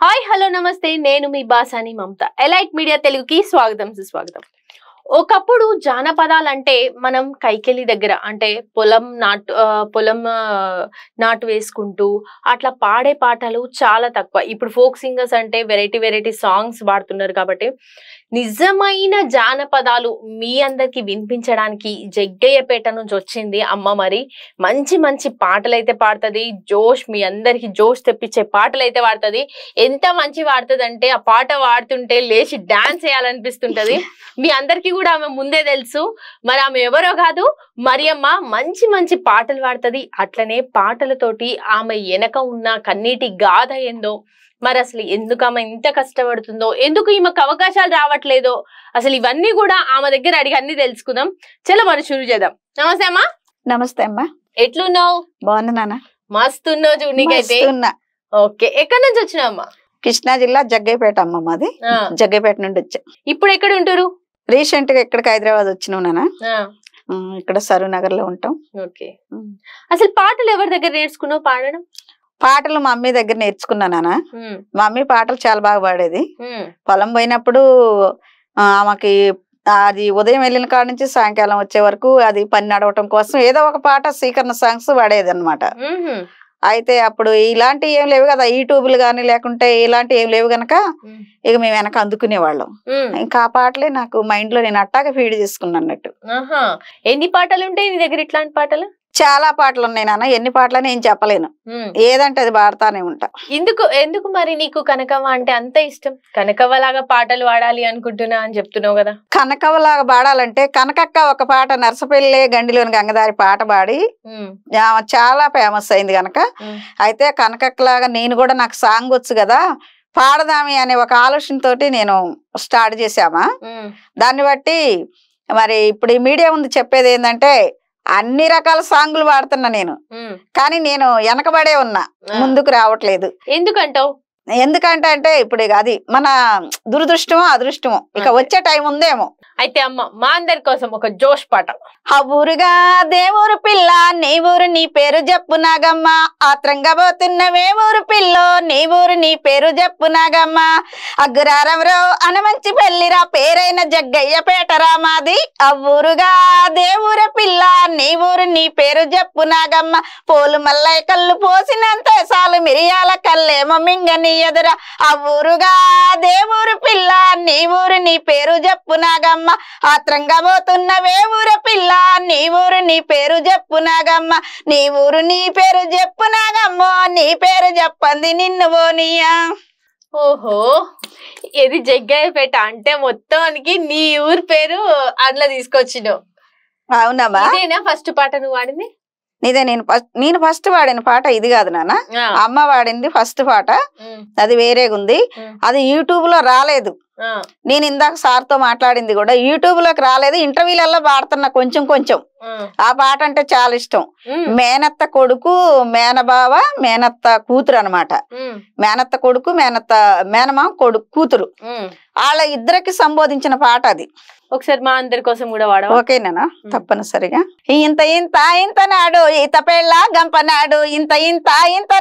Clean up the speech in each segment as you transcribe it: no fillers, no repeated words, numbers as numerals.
Hi hello నమస్తే నేను మీ బాసాని మమత elite media తెలుగుకి స్వాగతం సుస్వాగతం. ఒకప్పుడు జానపదాలంటే మనం కైకెలి దగ్గర అంటే పొలం నాటు వేసుకుంటూ అట్లా పాడే పాటలు చాలా తక్కువ. ఇప్పుడు ఫోక్ సింగర్స్ అంటే వెరైటీ సాంగ్స్ పాడుతున్నారు కాబట్టి నిజమైన జానపదాలు మీ అందరికి వినిపించడానికి జగ్గయ్యపేట నుంచి వచ్చింది అమ్మ. మరి మంచి పాటలు అయితే పాడుతుంది, మీ అందరికి జోష్ తెప్పించే పాటలు అయితే పాడుతుంది. ఎంత మంచి పాడుతుంది అంటే ఆ పాట పాడుతుంటే లేచి డాన్స్ చేయాలనిపిస్తుంటది. మీ అందరికి కూడా ఆమె ముందే తెలుసు. మరి ఆమె ఎవరో కాదు, మరియమ్మ. మంచి పాటలు పాడుతుంది. అట్లనే పాటలతోటి ఆమె వెనక ఉన్న కన్నీటి గాథ ఏందో, మరి అసలు ఎందుకు ఆమె ఇంత కష్టపడుతుందో, ఎందుకు ఈమెకు అవకాశాలు రావట్లేదో, అసలు ఇవన్నీ కూడా ఆమె దగ్గర అడిగి అన్ని తెలుసుకుందాం. చలో మరి షురు చేద్దాం. నమస్తే అమ్మా. నమస్తే అమ్మా. ఎట్లున్నావు? బాగున్నానా? మస్తున్నావు చూడనీకైతే. ఓకే, ఎక్కడి నుంచి వచ్చినావమ్మా? కృష్ణా జిల్లా జగ్గయ్యపేట అమ్మ మాది. జగ్గయ్యపేట నుండి వచ్చా. ఇప్పుడు ఎక్కడ ఉంటారు? రీసెంట్ గా ఇక్కడికి హైదరాబాద్ వచ్చినావు నాన్న. ఇక్కడ సరూనగర్ లో ఉంటాం. ఓకే, అసలు పాటలు ఎవరి దగ్గర నేర్చుకున్నావు పాడడం? పాటలు మా మమ్మీ దగ్గర నేర్చుకున్నా నాన్న. మా మమ్మీ పాటలు చాలా బాగా పాడేది. పొలం పోయినప్పుడు ఆమెకి అది ఉదయం వెళ్ళిన కాడ నుంచి సాయంకాలం వచ్చే వరకు అది పని నడవటం కోసం ఏదో ఒక పాట స్వీకరణ సాంగ్స్ పాడేది అనమాట. అయితే అప్పుడు ఇలాంటివి ఏం లేవు కదా, యూట్యూబ్లు కానీ లేకుంటే ఇలాంటివి ఏం లేవు గనక ఇక మేము వెనక అందుకునేవాళ్ళం. ఇంకా ఆ పాటలే నాకు మైండ్ లో నేను అట్టాగా ఫీడ్ చేసుకున్నా అన్నట్టు. ఎన్ని పాటలు ఉంటాయి నీ దగ్గర? ఇట్లాంటి పాటలు చాలా పాటలు ఉన్నాయి నాన్న. ఎన్ని పాటలని ఏం చెప్పలేను, ఏదంటే అది పాడతానే ఉంటా. ఎందుకు మరి నీకు కనకవ్వ అంటే అంత ఇష్టం? కనకవ్వలాగా పాటలు పాడాలి అనుకుంటున్నా అని చెప్తున్నావు కదా. కనకవ్వలాగా పాడాలంటే కనకక్క ఒక పాట నర్సపల్లి గండిలోని గంగదారి పాట పాడి చాలా ఫేమస్ అయింది గనక, అయితే కనకక్కలాగా నేను కూడా నాకు సాంగ్ వచ్చు కదా పాడదామి అనే ఒక ఆలోచనతోటి నేను స్టార్ట్ చేశామా. దాన్ని బట్టి మరి ఇప్పుడు ఈ మీడియా ఉంది చెప్పేది ఏంటంటే అన్ని రకాల సాంగులు పాడుతున్నా నేను, కానీ నేను వెనకబడే ఉన్నా, ముందుకు రావట్లేదు. ఎందుకంటావు? ఎందుకంటే అంటే ఇప్పుడు అది మన దురదృష్టమో అదృష్టమో, ఇక వచ్చే టైం ఉందేమో. అయితే అమ్మ మా అందరి కోసం ఒక జోష్ పాట. ఆ ఊరుగా దేవూరు పిల్ల నీ ఊరు నీ పేరు చెప్పు నాగమ్మ, ఆత్రంగా పోతున్నవే ఊరు పిల్లో నీ ఊరు నీ పేరు చెప్పు నాగమ్మ, అగ్గురారవరో అనమంచి పెళ్లిరా పేరైన జగ్గయ్యపేట రామాది, ఆ ఊరుగా దేవూరు పిల్ల నీ ఊరు నీ పేరు చెప్పు నాగమ్మ, పోలు మల్లయ్య కళ్ళు పోసినంత సాలు మిరియాల కల్లేమో మింగని ఎదురా, ఆ ఊరుగా దేవూరు పిల్ల నీ ఊరు నీ పేరు చెప్పు నాగమ్మ, ఆత్రంగా పోతున్నవే ఊర పిల్ల నీ ఊరు నీ పేరు చెప్పు నాగమ్మ, నీ ఊరు నీ పేరు చెప్పు నాగమ్మో నీ పేరు చెప్పంది నిన్ను పోనీయా. ఓహో, ఇది జగ్గయ్యపేట అంటే మొత్తానికి నీ ఊరు పేరు అట్లా తీసుకొచ్చినావు. అవునమ్మా. ఇదేనా ఫస్ట్ పాట నువ్వు వాడింది? ఇదే నేను ఫస్ట్ వాడిన పాట ఇది కాదు నాన్న. అమ్మ వాడింది ఫస్ట్ పాట, అది వేరేగుంది. అది యూట్యూబ్ లో రాలేదు. నేను ఇందాక సార్ తో మాట్లాడింది కూడా యూట్యూబ్ లోకి రాలేదు, ఇంటర్వ్యూలలో పాడుతున్నా కొంచెం. ఆ పాట అంటే చాలా ఇష్టం. మేనత్త కొడుకు మేనబావ మేనత్త కూతురు అనమాట. మేనత్త కొడుకు మేనమా కొడుకు కూతురు, వాళ్ళ ఇద్దరికి సంబోధించిన పాట అది. ఒకసారి మా అందరి కోసం కూడా వాడ. ఓకేనా? తప్పనిసరిగా. ఇంత నాడు ఈత పెళ్ళ గంపనాడు, ఇంత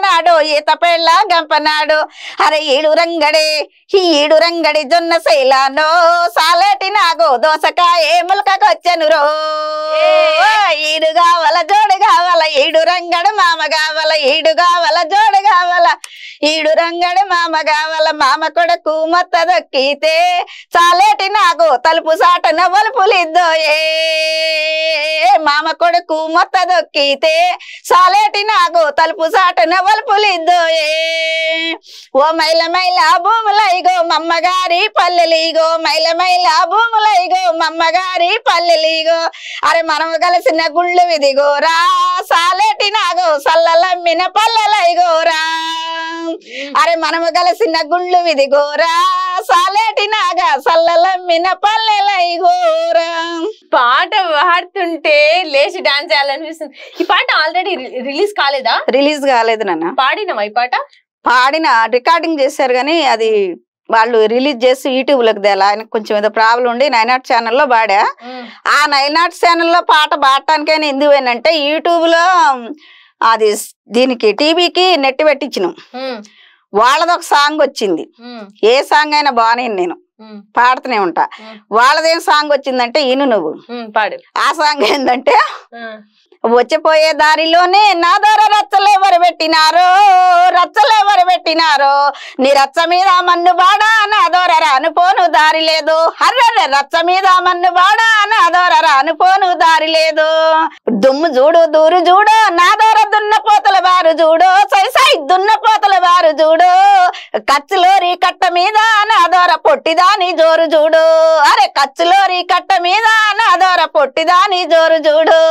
నాడు ఈత పెళ్ళ గంపనాడు, అరే ఈడు రంగడి జొన్న శైలానో సాలేటి నాగో దోసకాయ ములకొచ్చెను రో, ఈడు కావాల జోడు కావాల ఈడు రంగడు మామ కావాల, ఈడు కావాల జోడు కావాల ఈడు రంగడు మామ కావాల, మామ కొడుకు మొత్త దొక్కితే సాలేటి నాగో తలుపు సాటన వలుపులిద్దోయే, మామ కొడుకు మొత్త దొక్కితే సాలేటి నాగో తలుపు సాటన వలుపులిద్దోయే, ఓ మైల భూములైగో మమ్మగారి పల్లెలిగో, మైల భూములైగో మమ్మగారి పల్లెలిగో, అరే మనం కలిసిన గుళ్ళు విదిగోరా సాలేటి నాగో సల్లలమ్మిన పల్లెలైగోరా, అరే మనము కలిసిన గుళ్ళు విదిగోరా సాలేటి నాగా సల్లలమ్మిన పల్లెలైగోరా. పాట పాడుతుంటే లేచి డాన్స్ చేయాలనిపిస్తుంది. ఈ పాట ఆల్రెడీ రిలీజ్ కాలేదా? రిలీజ్ కాలేదు నాన్న. పాడినావా ఈ పాట? పాడిన రికార్డింగ్ చేశారు కానీ అది వాళ్ళు రిలీజ్ చేసి యూట్యూబ్ లోకి తేలా. ఆయనకు కొంచెం ఏదో ప్రాబ్లం ఉండి 9 ఛానల్లో పాడా. ఆ 9 ఛానల్లో పాట పాడటానికైనా ఎందుకు పోయినంటే యూట్యూబ్ లో అది దీనికి టీవీకి నెట్ పెట్టించినాం. వాళ్ళదొక సాంగ్ వచ్చింది. ఏ సాంగ్ అయినా బాగానే నేను పాడుతూనే ఉంటా. వాళ్ళదేం సాంగ్ వచ్చిందంటే ఇను నువ్వు పాడు. ఆ సాంగ్ ఏంటంటే వచ్చిపోయే దారిలోనే నా ద్వారా రచ్చలెవరు పెట్టినారో రచ్చలెవరు పెట్టినారో నీ రచ్చ మీద మన్ను బాడా నా ద్వారా రాను పోను దారి లేదు హర్రర్ర రచ్చ మీద మన్ను బాడా నా ద్వారా రాను పోను దారి లేదు దుమ్ము చూడు దూరు చూడు నా ద్వారా దున్నపోతల బారు చూడు సై సై దున్నపోతల బారు చూడు కచ్చులోరి కట్ట మీద నా ద్వారా పొట్టిదాని జోరు చూడు అరే కచ్చులోరి కట్ట మీద నా ద్వారా పొట్టిదాని జోరు చూడు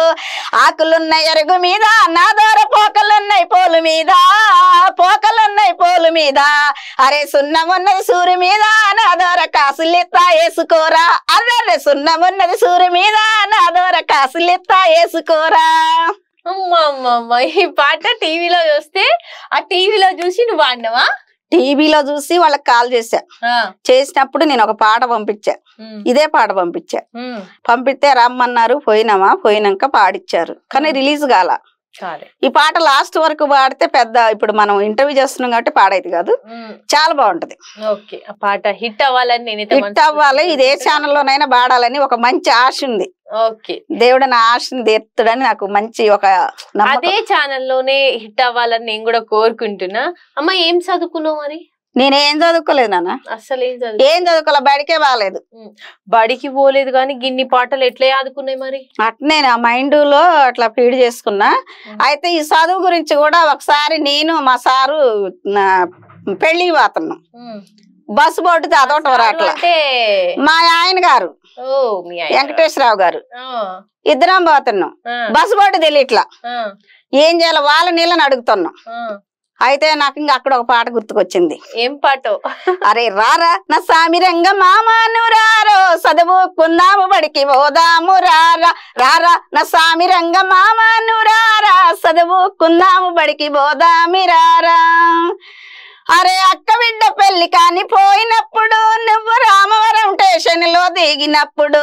ఆకులున్నాయి ఎరుగు మీద నా ద్వారా పోకలున్నాయి పోలు మీద పోకలున్నాయి పోలు మీద అరే సున్నమున్నది సూర్యు మీద నా ద్వారా కాసులెత్తా వేసుకోరా అర్రే సున్నమున్నది సూర్యు మీద నా ద్వారా కాసులెత్తా వేసుకోరా. అమ్మమ్మ ఈ పాట టీవీలో చూస్తే ఆ టీవీలో చూసి నువ్వు వాడినవా? టీవీలో చూసి వాళ్ళకి కాల్ చేసినప్పుడు నేను ఒక పాట పంపించా, ఇదే పాట పంపించా. పంపిస్తే రమ్మన్నారు, పోయినామా, పోయినాక పాడిచ్చారు. కానీ రిలీజ్ కాల. ఈ పాట లాస్ట్ వరకు పాడితే పెద్ద ఇప్పుడు మనం ఇంటర్వ్యూ చేస్తున్నాం కాబట్టి పాడైతే కాదు, చాలా బాగుంటది. పాట హిట్ అవ్వాలని హిట్ అవ్వాలి, ఇదే ఛానల్లోనైనా పాడాలని ఒక మంచి ఆశ ఉంది. దేవుడు నా ఆశని తీర్చుడని నాకు మంచి ఒక అదే ఛానల్లోనే హిట్ అవ్వాలని నేను కూడా కోరుకుంటున్నా. అమ్మ ఏం చదువుకున్నావు మరి? నేనేం చదువుకోలేదు నాన్న, అసలు ఏం చదువుకోలే, బడికే బాగాలేదు. బడికి పోలేదు కానీ గిన్ని పాటలు ఎట్లా ఆదుకున్నాయి మరి? అట్నే నా మైండ్ లో అట్లా ఫీడ్ చేసుకున్నా. అయితే ఈ చదువు గురించి కూడా ఒకసారి నేను మా సారు పెళ్లి పోతున్నాం, బస్సు బోర్డు చదవటం అట్లా. మా ఆయన గారు వెంకటేశ్వరరావు గారు ఇద్దరం పోతున్నాం, బస్సు బోర్డు తెలియట్లా, ఏం చేయాలి వాళ్ళ నీళ్ళని అడుగుతున్నాం. అయితే నాకు ఇంకా అక్కడ ఒక పాట గుర్తుకొచ్చింది. ఏం పాట? అరే రారా నా సామిరంగ మామాను రారో చదువుకుందాము బడికి పోదాము రారా రారా నా సామిరంగ మామాను రారా చదువుకుందాము బడికి పోదామి రారా. అరే అక్క బిడ్డ పెళ్లి కాని పోయినప్పుడు నువ్వు రామవరం స్టేషన్ లో దిగినప్పుడు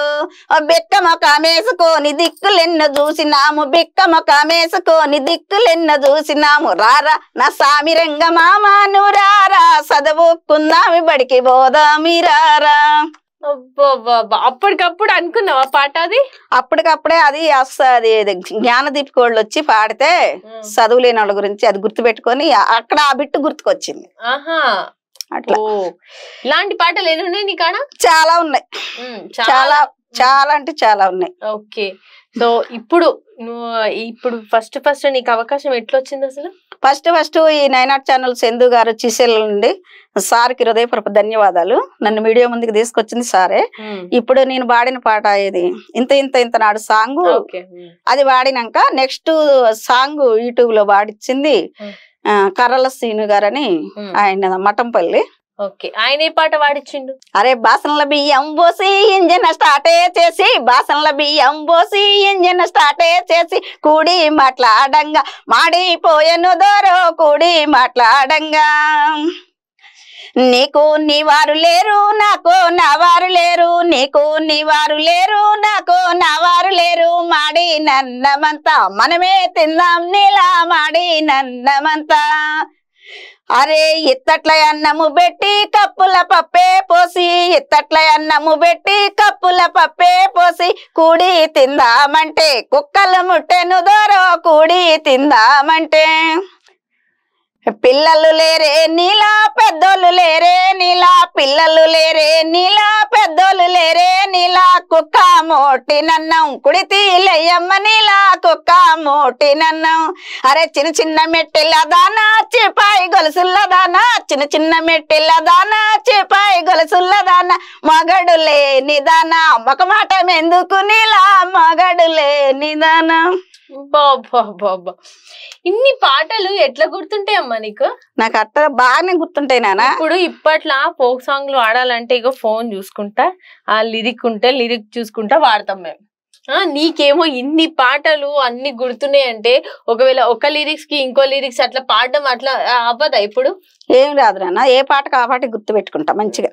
బిక్కమొకమేసుకొని దిక్కులెన్న చూసినాము, బిక్కమొకమేసుకొని దిక్కులెన్న చూసినాము రారా నా సామిరంగ మామాను రారా చదువుకుందామి బడికి పోదామి రారా. అప్పటికప్పుడు అనుకున్నావా పాట? అది అప్పటికప్పుడే అది అది జ్ఞానదీపికోళ్ళు వచ్చి పాడితే చదువు లేని వాళ్ళ గురించి అది గుర్తు పెట్టుకొని అక్కడ ఆ బిట్టు గుర్తుకొచ్చింది. అట్లా ఇలాంటి పాటలు ఎన్ని ఉన్నాయి నీ కాడ? చాలా ఉన్నాయి, చాలా చాలా అంటే చాలా ఉన్నాయి. ఓకే, సో ఇప్పుడు ఫస్ట్ నీకు అవకాశం ఎట్లా వచ్చింది అసలు? ఫస్ట్ ఈ నైనాట్ ఛానల్ చందు గారు చిసెల్ నుండి సార్కి హృదయపూర్వక ధన్యవాదాలు. నన్ను మీడియా ముందుకు తీసుకొచ్చింది సారే. ఇప్పుడు నేను పాడిన పాట ఇది ఇంత ఇంత ఇంత నాడు సాంగ్, అది పాడినాక నెక్స్ట్ సాంగ్ యూట్యూబ్ లో పాడిచ్చింది కర్రల శ్రీను గారని, ఆయన మఠంపల్లి. ఆయన ఏ పాట పాడిచ్చిండు? అరే బాసనల బియ్యం పోసి ఇంజన్ స్టార్టే చేసి, బాసనల బియ్యం పోసి ఇంజన్ స్టార్టే చేసి కూడి మాట్లాడంగా మాడిపోయెను దోరో కూడి మాట్లాడంగా. నీకు నీ వారు లేరు నాకు నా వారు లేరు, నీకు నీ వారు లేరు నాకు నా వారు లేరు, మాడి నన్నమంతా మనమే తిందాం నీలా మాడి నన్నమంతా. అరే ఇత్తట్ల అన్నము పెట్టి కప్పుల పప్పే పోసి, ఇత్తట్ల అన్నము పెట్టి కప్పుల పప్పే పోసి కూడి తిందామంటే కుక్కలు ముట్టెను దోరో కూడి తిందామంటే. పిల్లలు లేరే నీలా పెద్దోళ్ళు లేరే నీలా, పిల్లలు లేరే నీలా పెద్దోళ్ళు లేరే నీలా, కుక్క మోటి నన్నం కుడితి లేయమ్మ నీలా కుక్క మోటి నన్నం. అరే చిన్న చిన్న మెట్టిల దానా చిపాయి గొలుసుల దానా, చిన్న చిన్న మెట్టిల దానా చిపాయి గొలుసుల దానా, మగడు లేని దానా ఒక మాట ఎందుకు నీలా మగడు లేని దానా. బాబా ఇన్ని పాటలు ఎట్లా గుర్తుంటాయమ్మా నీకు? నాకు అట్లా బాగానే గుర్తుంటాయి నాన్న. ఇప్పుడు ఇప్పట్లో ఫోక్ సాంగ్లు వాడాలంటే ఇక ఫోన్ చూసుకుంటా, ఆ లిరిక్ ఉంటే లిరిక్ చూసుకుంటా వాడతాం మేము. నీకేమో ఇన్ని పాటలు అన్ని గుర్తున్నాయంటే ఒకవేళ ఒక లిరిక్స్ కి ఇంకో లిరిక్స్ అట్లా పాడడం అట్లా అవ్వదా? ఇప్పుడు ఏం రాదు నాన్న, ఏ పాటకు ఆ పాట గుర్తు పెట్టుకుంటా మంచిగా.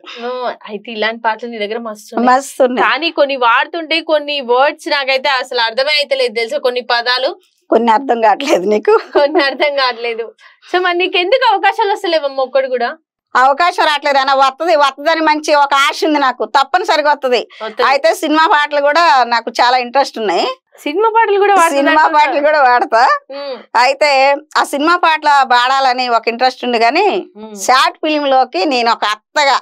అయితే ఇలాంటి పాటలు నీ దగ్గర మస్తు, కానీ కొన్ని వాడుతుంటే కొన్ని వర్డ్స్ నాకైతే అసలు అర్థమే అయితే లేదు తెలుసా. కొన్ని పదాలు కొన్ని అర్థం కావట్లేదు నీకు. కొన్ని అర్థం కావట్లేదు. సో మరి నీకు ఎందుకు అవకాశాలు వస్తలేవమ్మా ఒక్కడు కూడా? అవకాశం రావట్లేదు అన్న. వస్తుందని మంచి ఒక ఆశ ఉంది నాకు, తప్పనిసరిగా వస్తుంది. అయితే సినిమా పాటలు కూడా నాకు చాలా ఇంట్రెస్ట్ ఉన్నాయి. సినిమా పాటలు కూడా వాడతా. అయితే ఆ సినిమా పాటలు పాడాలని ఒక ఇంట్రెస్ట్ ఉంది, కానీ షార్ట్ ఫిలిం లోకి నేను ఒక అత్తగా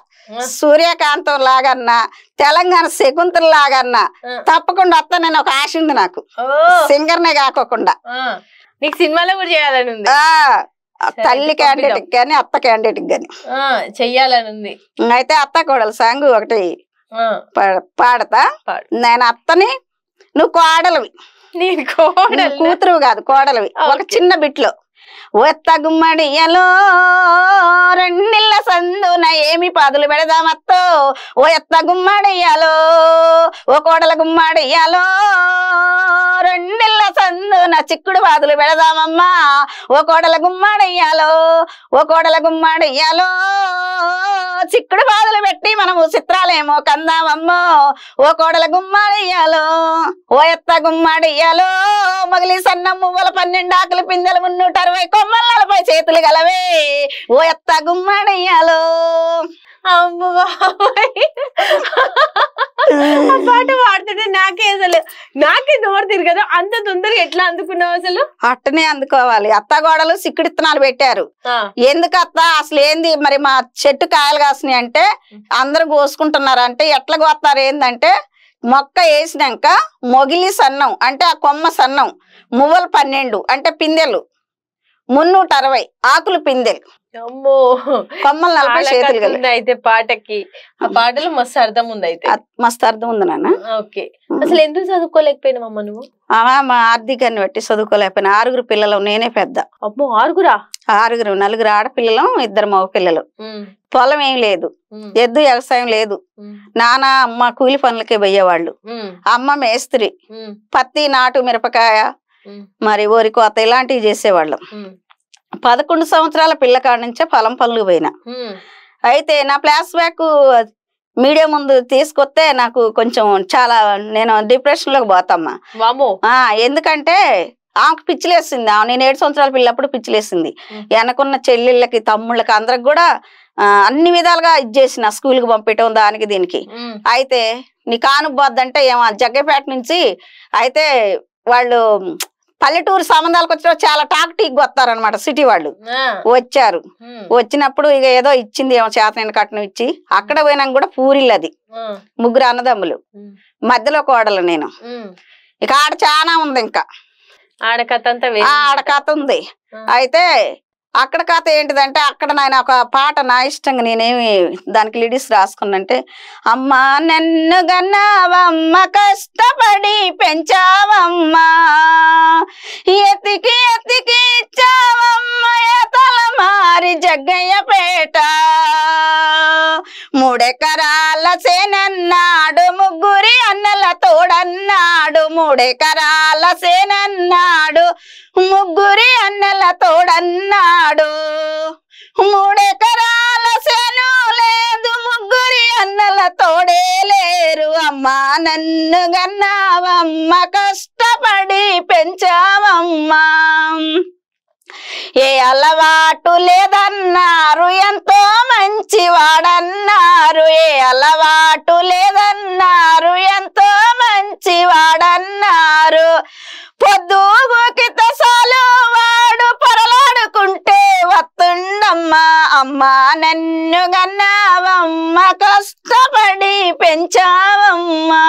సూర్యకాంతం లాగన్నా, తెలంగాణ శకుంతల లాగన్నా తప్పకుండా వస్తా. నేను ఒక ఆశ ఉంది నాకు, సింగర్నే కాకోకుండా. నీకు సినిమాలో కూడా చేయాలని ఉంది? తల్లి క్యాండిడేట్ గాని అత్త క్యాండిడేట్ గాని చెయ్యాలని ఉంది. అయితే అత్త కోడలు సాంగ్ ఒకటి పాడతా. నేను అత్తని, నువ్వు కోడలివి. నేను కూతురు కాదు, కోడలివి. ఒక చిన్న బిట్లో ఒత్త గుమ్మడియలో రెండిళ్ళ సందున ఏమి పాదులు పెడదామత్తో, ఓ ఎత్త గుమ్మడియాలో ఓ కోడల గుమ్మడియాలో రెండిళ్ళ సందున చిక్కుడు పాదులు పెడదామమ్మా, ఓ కోడల గుమ్మడియాలో ఓ కోడల గుమ్మడియాలో చిక్కుడు పాదులు పెట్టి మనము చిత్రాలేమో కందామమ్మో, ఓ కోడల గుమ్మడియాలో ఓ ఎత్త గుమ్మడియాలో మగిలి సన్న మువ్వల 12 ఆకులు పిందెలు 360 కొమ్మలపై చేతులు గలవే, ఓ ఎత్త గుమ్మడియాలో. పాట పాడుతుంటే నాకే నోరు తిరగదు. అంత తొందరగా ఎట్లా అందుకున్నావు అసలు? అట్టనే అందుకోవాలి. అత్తగోడలు సిక్కుడిత్తనాలు పెట్టారు. ఎందుకు అత్త అసలు ఏంది మరి మా చెట్టు కాయలు కాసినాయి అంటే అందరు కోసుకుంటున్నారు అంటే ఎట్లా కోస్తారు ఏందంటే, మొక్క వేసినాక మొగిలి సన్నం అంటే ఆ కొమ్మ సన్నం, మువ్వలు 12 అంటే పిందెలు 360 ఆకులు పిందెలు, కొమ్మలు 40 చేతులు కలిపి. అయితే పాటకి ఆ పాటలో మస్తు అర్థం ఉంది. అయితే మస్తు అర్థం ఉంది నాన్న. ఓకే, అసలు ఎందుకు చదువుకోలేకపోయినావమ్మా నువ్వు? మా ఆర్థికాన్ని బట్టి చదువుకోలేకపోయినా. 6 పిల్లలు, నేనే పెద్ద. అమ్మో, 6? 6, 4 ఆడపిల్లలు, 2 మగ పిల్లలు. పొలం ఏం లేదు, ఎద్దు వ్యవసాయం లేదు. నాన్న అమ్మ కూలి పనులకే పోయేవాళ్ళు, అమ్మ మేస్త్రి, పత్తి నాటు మిరపకాయ మరి వరి కోత ఇలాంటివి చేసేవాళ్ళం. 11 సంవత్సరాల పిల్లకాడ నుంచే పొలం పనులు పోయినా. అయితే నా ఫ్లాష్ బ్యాక్ మీడియా ముందు తీసుకొస్తే నాకు కొంచెం చాలా నేను డిప్రెషన్ లోకి పోతామ్మా. ఎందుకంటే ఆమెకు పిచ్చిలేసింది. నేను 7 సంవత్సరాల పిల్లప్పుడు పిచ్చిలేసింది. వెనకున్న చెల్లెళ్ళకి తమ్ముళ్ళకి అందరికి కూడా అన్ని విధాలుగా ఇచ్చేసిన స్కూల్కి పంపించడం దానికి దీనికి. అయితే నీ కానుపోద్దంటే ఏమో జగ్గపేట నుంచి అయితే వాళ్ళు పల్లెటూరు సంబంధాలకు వచ్చిన చాలా టాక్టిక్ వస్తారనమాట. సిటీ వాళ్ళు వచ్చారు. వచ్చినప్పుడు ఇక ఏదో ఇచ్చింది ఏమో చేతనైన కట్నం ఇచ్చి అక్కడ పోయినాక కూడా పూరిల్లు. అది 3 అన్నదమ్ములు, మధ్యలో కోడలు నేను. ఇక ఆడ చాలా ఉంది, ఇంకా ఆడ కథ ఉంది. అయితే అక్కడ కథ ఏంటిదంటే, అక్కడ నేను ఒక పాట నా ఇష్టంగా నేనేమి దానికి లిరిక్స్ రాసుకున్నంటే, అమ్మా నన్ను గన్నావమ్మ కష్టపడి పెంచావమ్మా, ఎతికి ఎతికి ఇచ్చావమ్మ తల మారి జగ్గయ్యపేట, 3 ఎకరాల సేనన్నాడు 3 అన్నల తోడన్నాడు, 3 ఎకరాల సేనన్నాడు 3 అన్నల తోడన్నాడు, 3 ఎకరాల సేను లేదు 3 అన్నల తోడే లేరు, అమ్మా నన్ను గన్నావమ్మ కష్టపడి పెంచావమ్మా, ఏ అలవాటు లేదన్నారు ఎంతో మంచివాడన్నారు, ఏ అలవాటు లేదన్నారు ఎంతో మంచివాడన్నారు, పొద్దుగుకిత సాలు వాడు పొరలాడుకుంటే వత్తుండమ్మా, అమ్మా నన్ను గన్నావమ్మ కష్టపడి పెంచావమ్మా.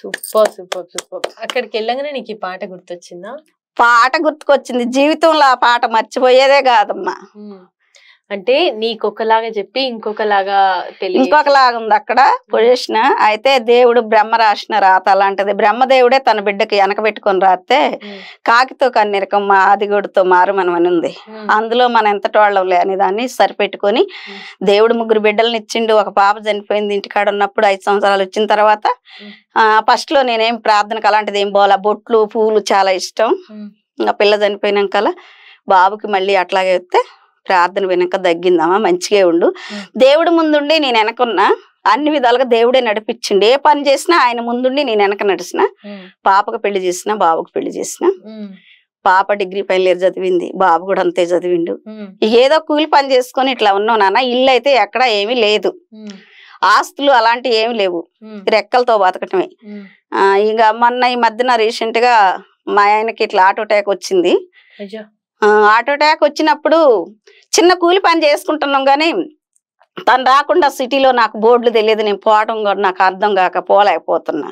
Super super super. అక్కడికి వెళ్ళగానే నీకు ఈ పాట గుర్తొచ్చిందా? పాట గుర్తుకొచ్చింది. జీవితంలో ఆ పాట మర్చిపోయేదే కాదమ్మా. అంటే నీకొకలాగా చెప్పి ఇంకొకలాగా ఇంకొకలాగా ఉంది అక్కడ పొజిషన్. అయితే దేవుడు బ్రహ్మ రాసిన రాత అలాంటిది. బ్రహ్మదేవుడే తన బిడ్డకి వెనక పెట్టుకొని రాస్తే కాకితో కన్నెరకమ్మ ఆదిగుడితో మారుమనం అని ఉంది. అందులో మన ఎంతటి వాళ్ళం లేని దాన్ని సరిపెట్టుకొని దేవుడు 3 బిడ్డలను ఇచ్చిండు. ఒక పాప చనిపోయింది ఇంటికాడ ఉన్నప్పుడు. 5 సంవత్సరాలు వచ్చిన తర్వాత ఫస్ట్ లో నేనేం ప్రార్థనకు అలాంటిది ఏం పోలా. బొట్లు పూలు చాలా ఇష్టం. ఇంకా పిల్ల చనిపోయినాక బాబుకి మళ్ళీ అట్లాగే వస్తే ప్రార్థన వినక తగ్గిందమ్మా, మంచిగా ఉండు. దేవుడు ముందుండి నేను వెనకున్నా. అన్ని విధాలుగా దేవుడే నడిపించిండు. ఏ పని చేసినా ఆయన ముందుండి నేను వెనక నడిచిన. పాపకు పెళ్లి చేసిన, బాబుకు పెళ్లి చేసిన. పాప డిగ్రీ ఫైనల్ ఇయర్ చదివింది, బాబు కూడా అంతే చదివిండు. ఏదో కూలి పని చేసుకొని ఇట్లా ఉన్నావు నాన్న. ఇల్లు అయితే ఎక్కడ ఏమీ లేదు, ఆస్తులు అలాంటివి ఏమి లేవు, రెక్కలతో బతకటమే. ఇక మొన్న ఈ మధ్యన రీసెంట్ గా మా ఆయనకి ఇట్లా ఆటో అటాక్ వచ్చింది. ఆటో అటాక్ వచ్చినప్పుడు చిన్న కూలి పని చేసుకుంటున్నాం కానీ తను రాకుండా సిటీలో నాకు బోర్డులు తెలియదు, నేను పోవడం కూడా నాకు అర్థం కాక పోలేకపోతున్నా.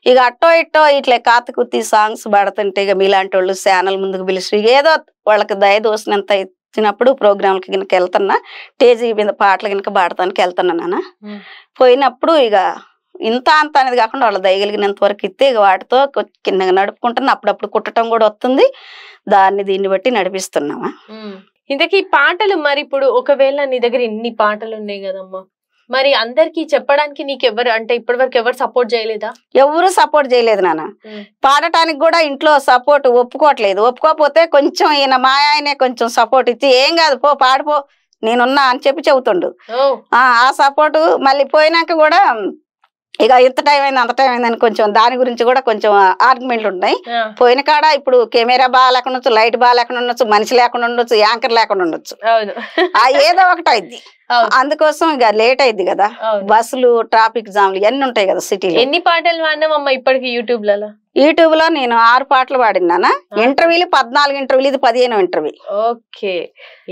ఇక అట్టో ఇట్టో ఇట్లా కాతకుత్తి సాంగ్స్ పాడుతుంటే ఇక మీలాంటి వాళ్ళు ఛానల్ ముందుకు పిలిచి ఏదో వాళ్ళకి దయ దోసినంత ఇచ్చినప్పుడు ప్రోగ్రాంలకి కనుక వెళ్తున్నా, స్టేజీ మీద పాటలు కనుక పాడటానికి వెళ్తున్నా నాన్న. పోయినప్పుడు ఇక ఇంత అంత అనేది కాకుండా వాళ్ళ దయగలిగినంత వరకు ఇస్తే ఇక వాటితో కిందగా నడుపుకుంటున్నా. అప్పుడప్పుడు కుట్టడం కూడా వస్తుంది, దీన్ని బట్టి నడిపిస్తున్నామా. ఇంతకీ పాటలు మరి ఇప్పుడు ఒకవేళ నీ దగ్గర ఇన్ని పాటలు ఉన్నాయి కదమ్మా, మరి అందరికి చెప్పడానికి నీకు ఎవరు అంటే ఇప్పటి వరకు ఎవరు సపోర్ట్ చేయలేదా? ఎవరు సపోర్ట్ చేయలేదు నాన్న. పాడటానికి కూడా ఇంట్లో సపోర్ట్ ఒప్పుకోవట్లేదు. ఒప్పుకోకపోతే కొంచెం ఈయన మా ఆయనే కొంచెం సపోర్ట్ ఇచ్చి ఏం కాదు పో పాడిపో నేనున్నా అని చెప్పి చెబుతుండు. ఆ సపోర్ట్ మళ్ళీ పోయినాక కూడా ఇక ఇంత టైం అయింది అంత టైం అయిందని కొంచెం దాని గురించి కూడా కొంచెం ఆర్గ్యుమెంట్లు ఉన్నాయి. పోయిన కాడ ఇప్పుడు కెమెరా బాగా లేకుండా ఉండొచ్చు, లైట్ బాగా లేకుండా ఉండొచ్చు, మనిషి లేకుండా ఉండొచ్చు, యాంకర్ లేకుండా ఉండొచ్చు, ఏదో ఒకటి అయింది. అందుకోసం ఇక లేట్ అయింది కదా, బస్సులు ట్రాఫిక్ జామ్లు ఇవన్నీ ఉంటాయి కదా సిటీలో. ఎన్ని పాటలు పాడినామమ్మా ఇప్పటికి యూట్యూబ్ లో? నేను 6 పాటలు పాడినా. ఇంటర్వ్యూలు 14 ఇంటర్వ్యూలు, ఇది 15వ ఇంటర్వ్యూ. ఓకే,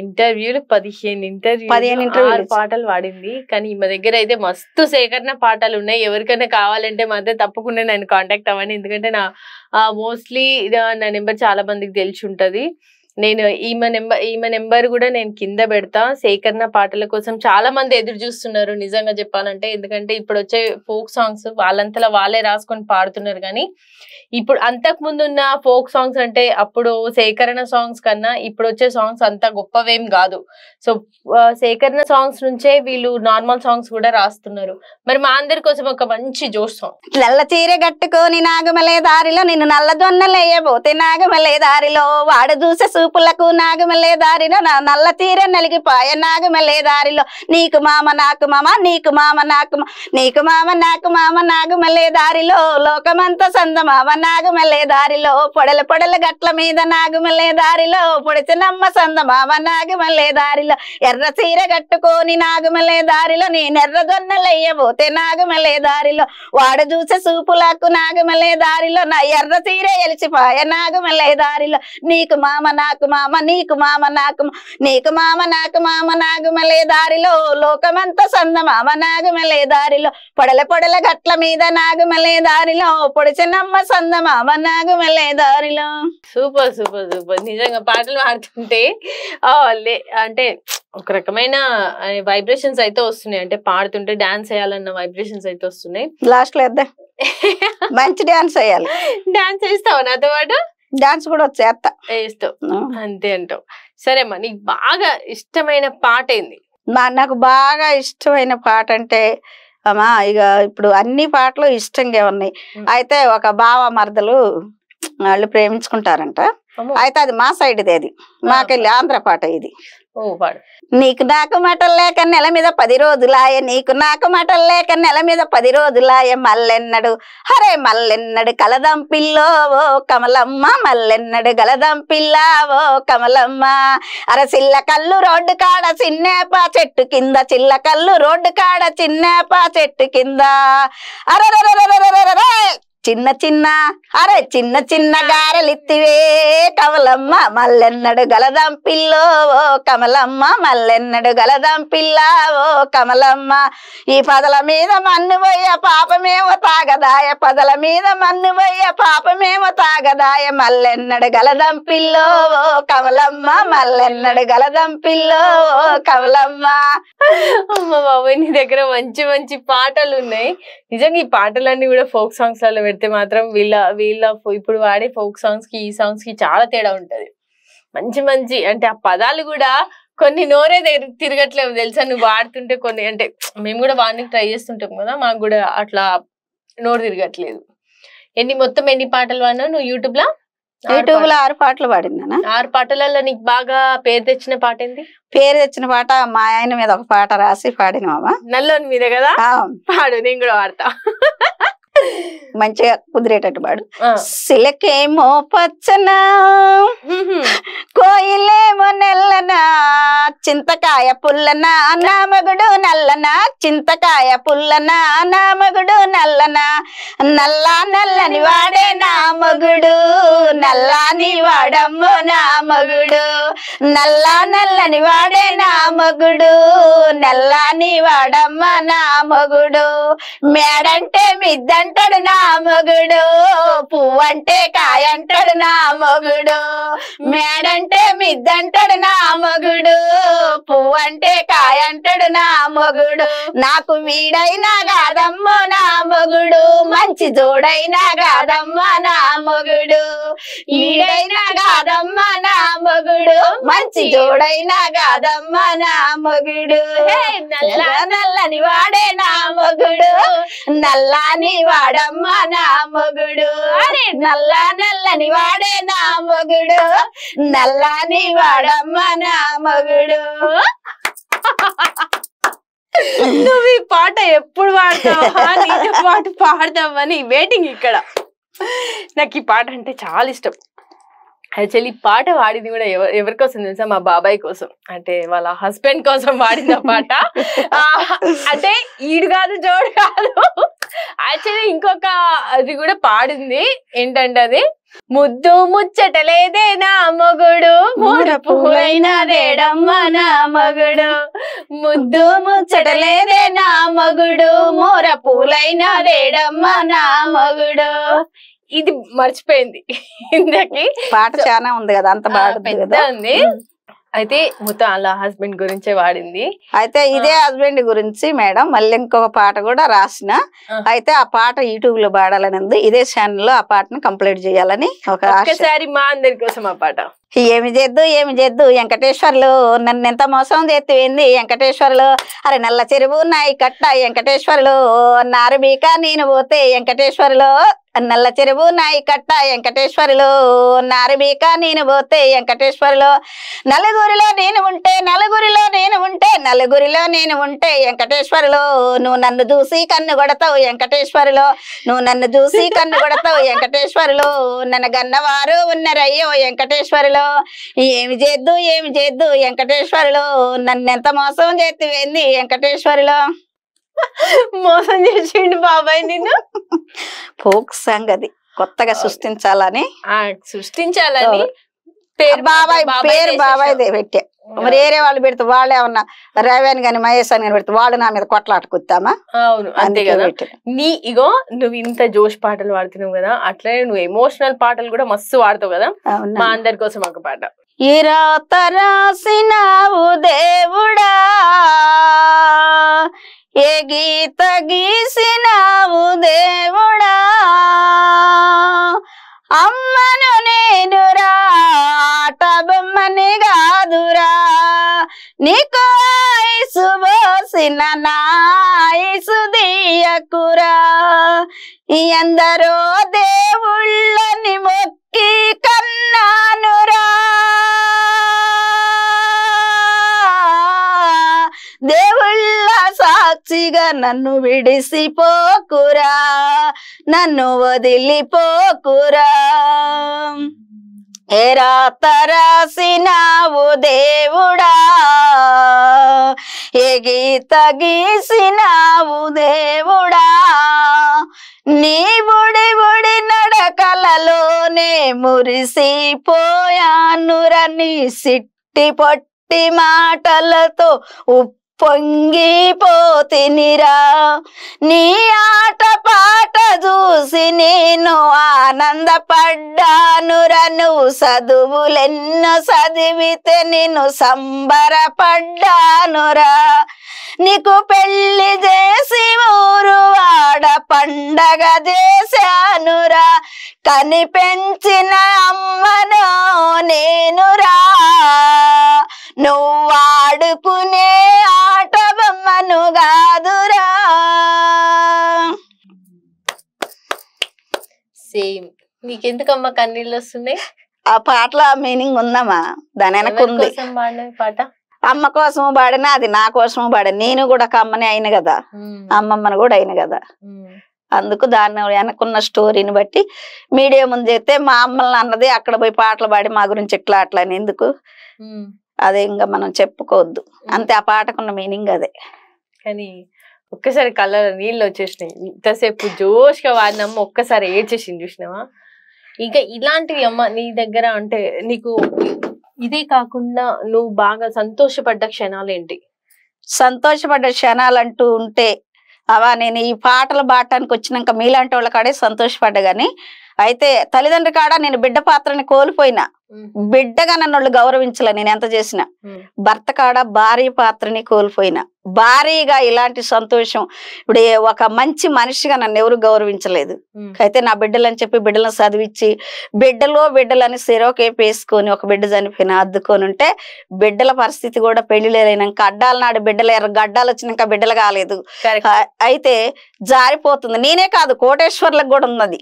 ఇంటర్వ్యూలు 15 ఇంటర్వ్యూలు పాటలు పాడింది. కానీ మా దగ్గర అయితే మస్తు సేకరణ పాటలు ఉన్నాయి. ఎవరికైనా కావాలంటే మాత్రం తప్పకుండా నేను కాంటాక్ట్ అవ్వండి. ఎందుకంటే నా మోస్ట్లీ నా నెంబర్ చాలా మందికి తెలిసి ఉంటది. నేను ఈమె నెంబర్ కూడా నేను కింద పెడతా. సేకరణ పాటల కోసం చాలా మంది ఎదురు చూస్తున్నారు నిజంగా చెప్పాలంటే. ఎందుకంటే ఇప్పుడు వచ్చే ఫోక్ సాంగ్స్ వాళ్ళంతలా వాళ్ళే రాసుకొని పాడుతున్నారు. కానీ ఇప్పుడు అంతకు ముందు ఉన్న ఫోక్ సాంగ్స్ అంటే అప్పుడు సేకరణ సాంగ్స్ కన్నా ఇప్పుడు వచ్చే సాంగ్స్ అంత గొప్పవేం కాదు. సో సేకరణ సాంగ్స్ నుంచే వీళ్ళు నార్మల్ సాంగ్స్ కూడా రాస్తున్నారు. మరి మా అందరి కోసం ఒక మంచి జోష్ సాంగ్. నల్ల చీర కట్టుకొని నాగమలే దారిలో, నిన్ను నల్ల జొన్నలేయబోతే నాగమలే దారిలో, వాడు చూసే సూపులకు నాగమలే దారిలో, నా నల్ల చీర నలిగిపాయ నాగమలే దారిలో, నీకు మామ నాకు మామ నీకు మామ నాకు నీకు మామ నాకు మామ నాగమలే దారిలో, లోకమంతా సందమామ నాగమలే దారిలో, పొడల పొడల గట్ల మీద నాగమలే దారిలో, పొడిచినమ్మ సందమామ నాగమలే దారిలో, ఎర్ర చీర కట్టుకొని నాగమలే దారిలో, నేనెర్ర జొన్నలయ్యబోతే నాగమలే దారిలో, వాడు చూసే సూపులకు నాగమలే దారిలో, నా ఎర్ర చీర ఎలిచిపాయ నాగమలే దారిలో, నీకు మామ నాకు మామ నీకు మామ నాకు నీకు మామ నాకు మామ నాగమలే దారిలో, లోకమంతా సందమామ నాగమలే దారిలో, పొడల పొడల గట్ల మీద నాగమలే దారిలో, పొడిచినమ్మ సందమామ నాగమలే దారిలో. Super super super. నిజంగా పాటలు పాడుతుంటే అంటే ఒక రకమైన వైబ్రేషన్స్ అయితే వస్తున్నాయి. అంటే పాడుతుంటే డాన్స్ వేయాలన్న వైబ్రేషన్స్ అయితే వస్తున్నాయి. లాస్ట్ లో వేద్దాం, మంచి డాన్స్ వేయాలి. డాన్స్ వేస్తావా నాతో పాటు? డాన్స్ కూడా వచ్చేస్తా. వేస్తావు అంతే అంటావు. సరేమ్మా, నీకు బాగా ఇష్టమైన పాట ఏంది? నాకు బాగా ఇష్టమైన పాట అంటే అమ్మా ఇక ఇప్పుడు అన్ని పాటలు ఇష్టంగా ఉన్నాయి. అయితే ఒక బావ మరదలు వాళ్ళు ప్రేమించుకుంటారంట. అయితే అది మా సైడ్ అది, మాకెళ్ళి ఆంధ్ర పాట ఇది. నీకు నాకు మటలు లేక నెల మీద 10 రోజులాయ, నీకు నాకు మటలు లేక నెల మీద 10 రోజులాయ, మల్లెన్నడు హరే మల్లెన్నడు కలదం పిల్లో ఓ కమలమ్మ, మల్లెన్నడు గలదం పిల్లావో కమలమ్మ, అరే చిల్ల కళ్ళు రోడ్డు కాడ చిన్నేప చెట్టు కింద, చిల్ల కళ్ళు రోడ్డు కాడ చిన్నేప చెట్టు కింద, అరే చిన్న చిన్న అరే చిన్న చిన్న గారెలిత్తివే కమలమ్మ, మల్లెన్నడు గలదం పిల్లో ఓ కమలమ్మ, మల్లెన్నడు గలదం పిల్లా ఓ కమలమ్మ, ఈ పదల మీద మన్ను పోయ పాపమేమో తాగదాయ, పదల మీద మన్ను పోయ పాపమేమో తాగదాయ, మల్లెన్నడు గలదం పిల్లో ఓ కమలమ్మ, మల్లెన్నడు గలదం పిల్లో ఓ కమలమ్మ. అమ్మ బాబాయ్, నీ దగ్గర మంచి మంచి పాటలు ఉన్నాయి. నిజంగా ఈ పాటలన్నీ కూడా ఫోక్ సాంగ్స్ లలో పెడితే మాత్రం వీళ్ళ ఇప్పుడు వాడే ఫోక్ సాంగ్స్ కి ఈ సాంగ్స్ కి చాలా తేడా ఉంటది. మంచి మంచి అంటే ఆ పదాలు కూడా కొన్ని నోరే తిరగట్లేవు తెలుసా నువ్వు వాడుతుంటే. కొన్ని అంటే మేము కూడా వాడిని ట్రై చేస్తుంటాం కదా, మాకు కూడా అట్లా నోరు తిరగట్లేదు. మొత్తం ఎన్ని పాటలు వాడినావు నువ్వు యూట్యూబ్ లో? 6 పాటలు పాడినా. 6 పాటలలో నీకు బాగా పేరు తెచ్చిన పాట ఏంది? పేరు తెచ్చిన పాట మా ఆయన మీద ఒక పాట రాసి పాడిన మామ. నల్లోని మీద కదా? పాడు, నేను కూడా పాడతా. మంచిగా కుదిరేటట్టు పాడు. సిలకేమో పచ్చనా కోయిలేమో నెల్లనా చింతకాయ పుల్లనా నా మగుడు నల్లనా చింతకాయ పుల్లనా నా మగుడు నల్లనా నల్లా నల్లని వాడే నా మగుడు నల్లాని వాడమ్మో నా మగుడు నల్లా నల్లని వాడే నా మగుడు నల్లాని వాడమ్మ నా మగుడు మేడంటే మిద్దంటాడు నా మగుడు పువ్వంటే కాయంటాడు నా మగుడు మేడంటే మిద్దంటాడు నా మగుడు పువ్వంటే కాయంటాడు నా మగుడు నాకు వీడైనా కాదమ్మో నా మగుడు మంచి జోడైనా కాదమ్మా నా మగుడు వీడైనా కాదమ్మా నా మగుడు మంచి జోడైనా కాదమ్మా నా మగుడు నల్లని వాడే నా మగుడు నల్లాని వాడమ్మా నా మగుడు నల్లని వాడే నా మగుడు నల్లాని వాడమ్మా నా మగుడు. నువ్వు ఈ పాట ఎప్పుడు పాడతావా నీతో పాటు పాడదామని వెయిటింగ్ ఇక్కడ. నాకు ఈ పాట అంటే చాలా ఇష్టం. యాక్చువల్లీ ఈ పాట పాడింది కూడా ఎవరి కోసం తెలుసా, మా బాబాయ్ కోసం, అంటే వాళ్ళ హస్బెండ్ కోసం పాడింది ఆ పాట. అంటే ఈడు కాదు జోడు కాదు, యాక్చువల్లీ ఇంకొక అది కూడా పాడింది. ఏంటంటే అది ముద్దు ముచ్చటలేదే నా మగుడు మూడ పువ్వులైన రేడమ్మ నా మగుడు ముద్దు ముచ్చటలేదే నా మగుడు మూర పూలైన రేడమ్మ నా మగుడు. ఇది మర్చిపోయింది ఇందకి. పాట చాలా ఉంది కదా, అంత బాగా పెద్ద ఉంది. అయితే మొత్తం అలా హస్బెండ్ గురించే వాడింది. అయితే ఇదే హస్బెండ్ గురించి మేడం మళ్ళీ ఇంకొక పాట కూడా రాసిన. అయితే ఆ పాట యూట్యూబ్ లో పాడాలని ఉంది. ఇదే ఛానల్ లో ఆ పాటను కంప్లీట్ చేయాలని ఒకసారి మా అందరి కోసం ఆ పాట. ఏమి చేద్దు వెంకటేశ్వర్లు నన్ను ఎంత మోసం చేతివేంది వెంకటేశ్వర్లు అరే నల్ల చెరువు నాయి కట్ట వెంకటేశ్వర్లు నారుబీక నేను పోతే వెంకటేశ్వర్లు నల్ల చెరువు నాయి కట్ట వెంకటేశ్వర్లు నారుబీక నేను పోతే వెంకటేశ్వర్లు నలుగురిలో నేను ఉంటే వెంకటేశ్వర్లు నువ్వు నన్ను చూసి కన్ను కొడతావు వెంకటేశ్వర్లు వెంకటేశ్వర్లు నన్ను గన్నవారు ఉన్నరయ్యో వెంకటేశ్వర్లు ఏమి చేద్దు వెంకటేశ్వర్లు నన్ను ఎంత మోసం చేతివేంది వెంకటేశ్వర్లు. మోసం చేసిండు బాబాయ్ నిన్ను. ఫోక్ సాంగ్ అది కొత్తగా సృష్టించాలని పేరు బాబాయ్దే పెట్టా. మరి వేరే వాళ్ళు పెడితే వాళ్ళు ఏమన్నా రవి కానీ మహేష్ అని పెడితే వాళ్ళు నా మీద కొట్లాడుకుతామా? అవును అంతే కదా. ఇగో నువ్వు ఇంత జోష్ పాటలు పాడుతున్నావు కదా, అట్లనే నువ్వు ఎమోషనల్ పాటలు కూడా మస్తు వాడతావు కదా. మా అందరి కోసం ఒక పాట. ఈ రాత రాసినావు దేవుడా ఏ గీత గీసినావు దేవుడా అమ్మను నేను ఆట బొమ్మని కాదురా నీకు ఐసు పోసిన నాయసు దియకురా ఎందరో దేవుళ్ళని మొక్కి కన్నానురా దేవుళ్ళ సాక్షిగా నన్ను విడిసిపోకురా నన్ను వదిలిపోకురా ఏ రాత రాసినావు దేవుడా ఏ గీత గీసినావు దేవుడా నీ బుడి బుడి నడకలలోనే మురిసిపోయానురా నీ సిట్టి పొట్టి మాటలతో పొంగిపోతినిరా నీ ఆట పాట చూసి నేను ఆనందపడ్డానురా నువ్వు చదువులెన్నో చదివితే నేను సంబరపడ్డానురా నీకు పెళ్లి చేసి ఊరు వాడ పండగ చేశానురా కని పెంచిన అమ్మనో నేనురా నువ్వు ఆడుకునే ఆట బొమ్మను కాదురా. సేమ్ నీకెందుకమ్మా కన్నీళ్ళు వస్తున్నాయి? ఆ పాటలో మీనింగ్ ఉందమ్మా, దాని వెనకుంది. పాట అమ్మ కోసము పాడినా అది నా కోసము పాడిన. నేను కూడా ఒక అమ్మని అయిన కదా, అమ్మమ్మని కూడా అయిన కదా. అందుకు దాన్ని వెనకున్న స్టోరీని బట్టి మీడియా ముందు చెప్తే మా అమ్మల్ని అన్నది అక్కడ పోయి పాటలు పాడి మా గురించి ఇట్లా అట్లా అని ఎందుకు అదే ఇంకా మనం చెప్పుకోవద్దు అంతే. ఆ పాటకున్న మీనింగ్ అదే. కానీ ఒక్కసారి కళ్ళలో నీళ్ళు వచ్చేసినాయి. ఇంతసేపు జోష్గా వాడినమ్మ ఒక్కసారి ఏడ్చేసింది చూసినావా. ఇంకా ఇలాంటివి అమ్మ నీ దగ్గర అంటే నీకు ఇదే కాకుండా నువ్వు బాగా సంతోషపడ్డ క్షణాలు ఏంటి? సంతోషపడ్డ క్షణాలు అంటూ ఉంటే అవా నేను ఈ పాటలు పాడటానికి వచ్చినాక మీలాంటి వాళ్ళ కాడే సంతోషపడ్డా గాని, అయితే తల్లిదండ్రి కాడ నేను బిడ్డ పాత్రని కోల్పోయినా, బిడ్డగా నన్ను వాళ్ళు గౌరవించలే నేను ఎంత చేసినా. భర్త కాడ భార్య పాత్రని కోల్పోయినా, భారీగా ఇలాంటి సంతోషం ఇప్పుడు ఒక మంచి మనిషిగా నన్ను ఎవరు గౌరవించలేదు. అయితే నా బిడ్డలని చెప్పి బిడ్డలను చదివించి బిడ్డలని సిరోకేపు వేసుకొని ఒక బిడ్డ చనిపోయిన అద్దుకొని ఉంటే బిడ్డల పరిస్థితి కూడా పెళ్లిలేనాక అడ్డాల నాడు బిడ్డలు గడ్డాలు వచ్చినాక బిడ్డలు కాలేదు. అయితే జారిపోతుంది. నేనే కాదు కోటేశ్వర్లకు కూడా ఉన్నది.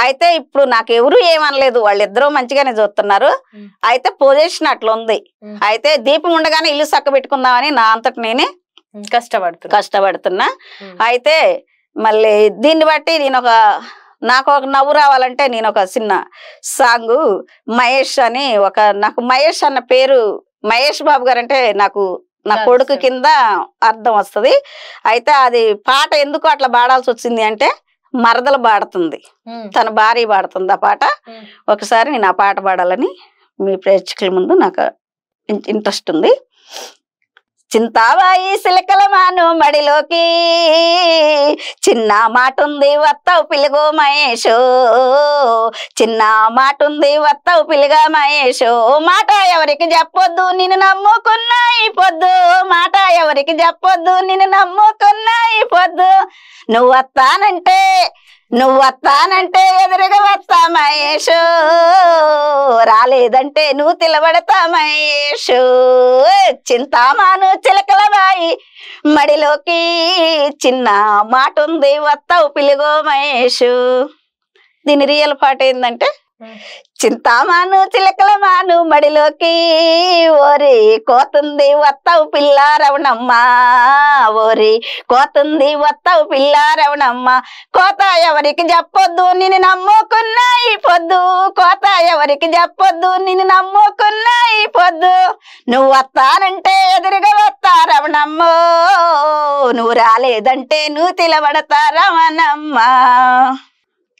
అయితే ఇప్పుడు నాకు ఎవరు ఏమనలేదు, వాళ్ళిద్దరూ మంచిగానే చూస్తున్నారు. అయితే పొజిషన్ అట్లా ఉంది. అయితే దీపం ఉండగానే ఇల్లు చక్క పెట్టుకుందామని నా అంతటి నేనే కష్టపడుతున్నా. అయితే మళ్ళీ దీన్ని బట్టి నాకు ఒక నవ్వు రావాలంటే నేను ఒక చిన్న సాంగ్ మహేష్ అని నాకు మహేష్ అన్న పేరు మహేష్ బాబు గారు అంటే నాకు నా కొడుకు కింద అర్థం వస్తుంది. అయితే అది పాట ఎందుకు అట్లా పాడాల్సి వచ్చింది అంటే మరదలు పాడుతుంది, తన భార్య పాడుతుంది ఆ పాట. ఒకసారి నేను ఆ పాట పాడాలని మీ ప్రేక్షకుల ముందు నాకు ఇంట్రెస్ట్ ఉంది. చింతాబాయి సిలకల మాను మడిలోకి చిన్న మాట ఉంది వస్తావు పిలుగో మహేషో, చిన్న మాట ఉంది వస్తావు పిలుగా మహేషో, మాట ఎవరికి చెప్పొద్దు నిన్ను నమ్ముకున్నా ఈ పొద్దు, మాట ఎవరికి చెప్పొద్దు నిన్ను నమ్ముకున్నా ఈ పొద్దు, నువ్వు వస్తానంటే ఎదురుగా వస్తా మహేషు, రాలేదంటే నువ్వు తిలబడతా మహేషు, చింతామాను చిలకల బాయి మడిలోకి చిన్న మాట ఉంది వస్తావు పిలుగో మహేషు. దీని రియల్ పాట ఏంటంటే చింతామాను చిలకల మాను మడిలోకి ఓరి కోతుంది వస్తావు పిల్ల రవణమ్మ, ఓరి కోతుంది వస్తావు పిల్ల రవణమ్మ, కోత ఎవరికి చెప్పొద్దు నిన్ను నమ్ముకున్నా ఈ పొద్దు, కోత ఎవరికి చెప్పొద్దు నిన్ను నమ్ముకున్నా ఈ పొద్దు, నువ్వు వస్తానంటే ఎదురుగా వస్తా రవణమ్మ, నువ్వు రాలేదంటే నువ్వు తిలబడతా రవణమ్మ.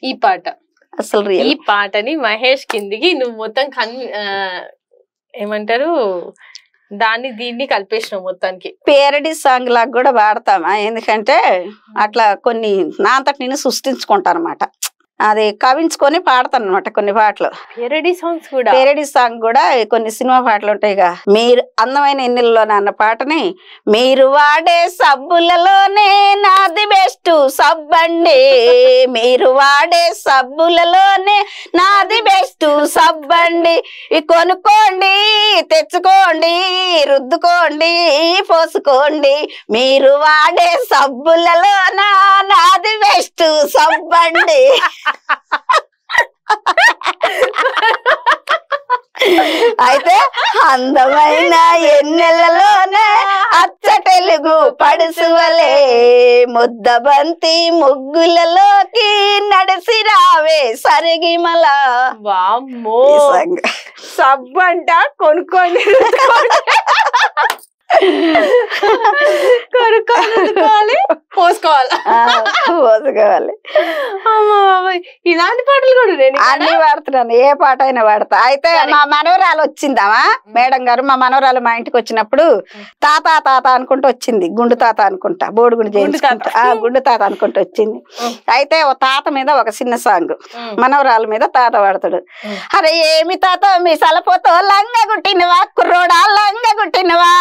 ఈ పాట అసలు ఈ పాటని మహేష్ కిందికి నువ్వు మొత్తం ఏమంటారు దాన్ని దీన్ని కలిపేసినావు మొత్తానికి. పేరడీ సాంగ్ లాగా కూడా వాడతామా, ఎందుకంటే అట్లా కొన్ని నా అంతటి నేను సృష్టించుకుంటాను అనమాట. అది కవించుకొని పాడతాను అనమాట కొన్ని పాటలు. పేరడీ సాంగ్ కూడా కొన్ని సినిమా పాటలు ఉంటాయిగా. మీరు అందమైన ఎన్నిల్లోనే అన్న పాటని మీరు వాడే సబ్బులలోనే నాది బెస్ట్ సబ్బండి, మీరు వాడే సబ్బులలోనే నాది బెస్ట్ సబ్బండి, కొనుక్కోండి తెచ్చుకోండి రుద్దుకోండి పోసుకోండి, మీరు వాడే సబ్బులలో నాది బెస్ట్ సబ్బండి. అయితే అందమైన ఎన్నెలలోనే అచ్చ తెలుగు పడుసువలే ముద్దబంతి ముగ్గులలోకి నడిసి రావే సరిగిమల. వామ్మో సబ్బు అంట కొనుక్కోండి పోసుకోవాలి. ఇలాంటి పాటలు కూడా నేను అన్ని వాడుతున్నాను, ఏ పాట అయినా వాడతా. అయితే మా మనవరాలు వచ్చిందామా మేడం గారు, మా మనవరాలు మా ఇంటికి వచ్చినప్పుడు తాత తాత అనుకుంటూ వచ్చింది, గుండు తాత అనుకుంటా, బోడుగుండు చేయించుకుంటా, గుండు తాత అనుకుంటూ వచ్చింది. అయితే ఓ తాత మీద ఒక చిన్న సాంగ్, మనవరాల మీద తాత వాడతాడు. అరే ఏమి తాత మీ సలపోతో లంగ గుట్టినవా కుర్రోడా లంగ గుట్టినవా,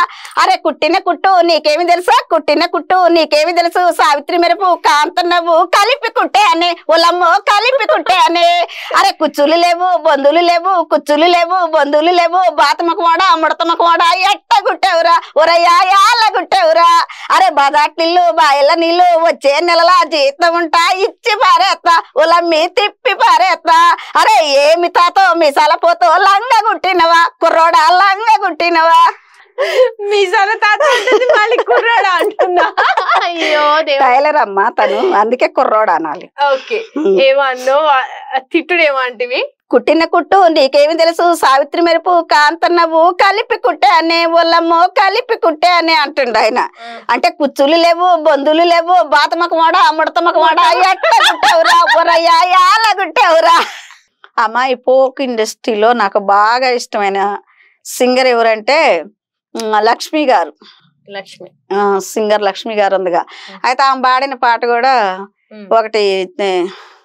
అరే కుట్టిన కుట్టు నీకేమి తెలుసా కుట్టిన కుట్టు నీకేమి తెలుసు, సావిత్రి మెరుపు కాంత నవ్వు కలిపి కుట్టే అని ఒలమ్మో కలిపి కుట్టే అని, అరే కుచ్చులు లేవు బంధువులు లేవు కుచ్చులు లేవు బంధువులు లేవు, బాతమకు వాడా ముడతమకు వాడా ఎట్ట గుట్టేవురా ఒరయాల గుట్టేవురా, అరే బదాట్ నీళ్ళు బాయల నీళ్ళు వచ్చే నెలలా జీతం ఉంటా ఇచ్చి పారేస్తా ఒలమ్మి తిప్పి పారేస్తా, అరే ఏమి తాతో మీ సలపోతో లంగ గుట్టినవా కుర్రోడా లంగ గుట్టినవా. మీ సొన తాత అంటుంది మళ్ళీ కుర్రాడా అంటున్నా. అయ్యో టైలర్ అమ్మ తను, అందుకే కుర్రోడు అనాలి. ఓకే, ఏమన్నో తిట్టుడు ఏమంటివి? కుట్టిన కుట్టు నీకేమి తెలుసు, సావిత్రి మెరుపు కాంతన్నవు కలిపి కుట్టే అనే ఒళ్ళమ్మో కలిపి కుట్టే అని అంటుండు ఆయన. అంటే కుచ్చులు లేవు, బొందులు లేవు, బాతమకు మాడ ముడతమకు మాడ ఎట్లా కుట్టావురా ఒరయ్యా, ఎలా కుట్టావురా. అమ్మ ఈ ఫోక్ ఇండస్ట్రీలో నాకు బాగా ఇష్టమైన సింగర్ ఎవరంటే లక్ష్మి గారు. లక్ష్మి సింగర్ లక్ష్మి గారు ఉందిగా. అయితే ఆమె పాడిన పాట కూడా ఒకటి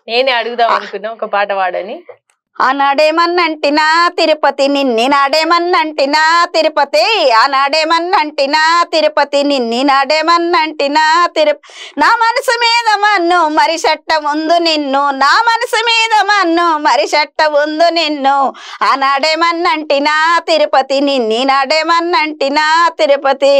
నేనే అడుగుదాం అనుకున్నా, ఒక పాట పాడని. ఆనాడేమన్నంటినా తిరుపతి నిన్ని నాడేమన్నంటినా తిరుపతి, ఆనాడేమన్నంటినా తిరుపతి నిన్ని నాడేమన్నంటినా తిరుపతి, నా మనసు మీద మన్ను మరి చెట్ట ముందు నిన్ను, నా మనసు మీద మన్ను మరి చెట్ట ముందు నిన్ను, ఆనాడేమన్నంటినా తిరుపతి నిన్ని నాడేమన్నంటినా తిరుపతి,